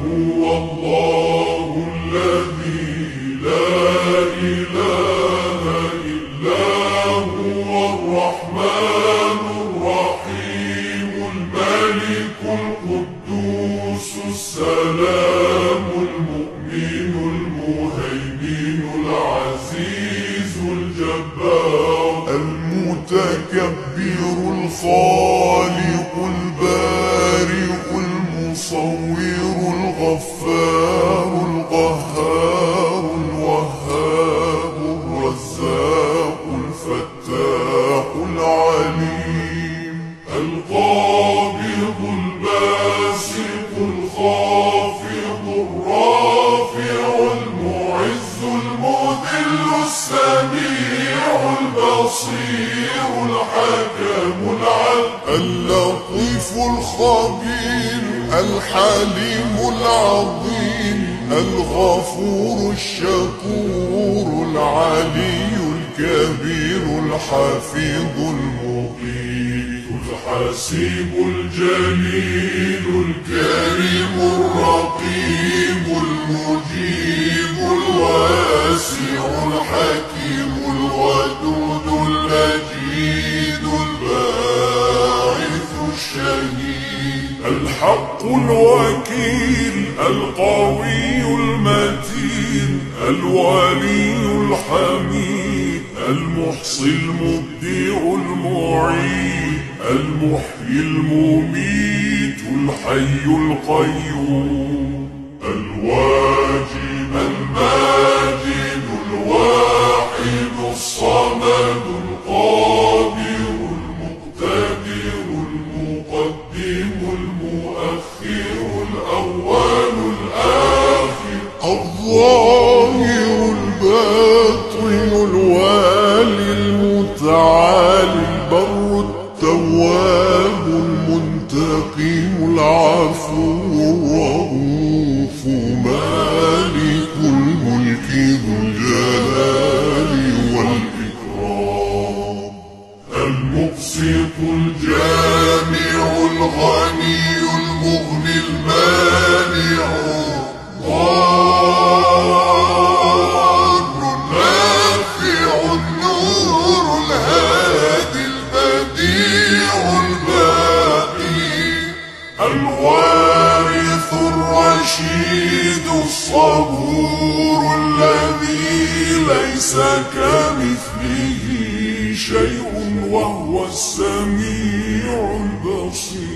هو الله الذي لا إله إلا هو الرحمن الرحيم الملك القدوس السلام المؤمن المهيمن العزيز الجبار المتكبر الخالق البارئ المصور الغفار القهار الوهاب الرزاق الفتاح العليم القابض الباسط الخافض الرافع المعز المذل السميع البصير الحكم العدل اللطيف الخبير الحليم العظيم الغفور الشكور العلي الكبير الحفيظ المقيت الحسيب الجليل الكريم الرقيب المجيب الواسع الحكيم الودود المجيد الباعث الشهيد الحق الوكيل القوي المتين الولي الحميد المحصي المبدع المعيد المحيي المميت الحي القيوم الواجد الماجد الواحد الصمد القادر المقتدر المقدم المؤخر الأول الآخر الظاهر الباطن الوالي المتعالي البر التواب المنتقم العفو الرؤوف مالك الملك ذو الجلال والإكرام المقسط الجامع الغني المغني المانع الضار النافع النور الهادي البديع الباقي الوارث الرشيد الصبور الذي ليس كمثله شيء وهو السميع البصير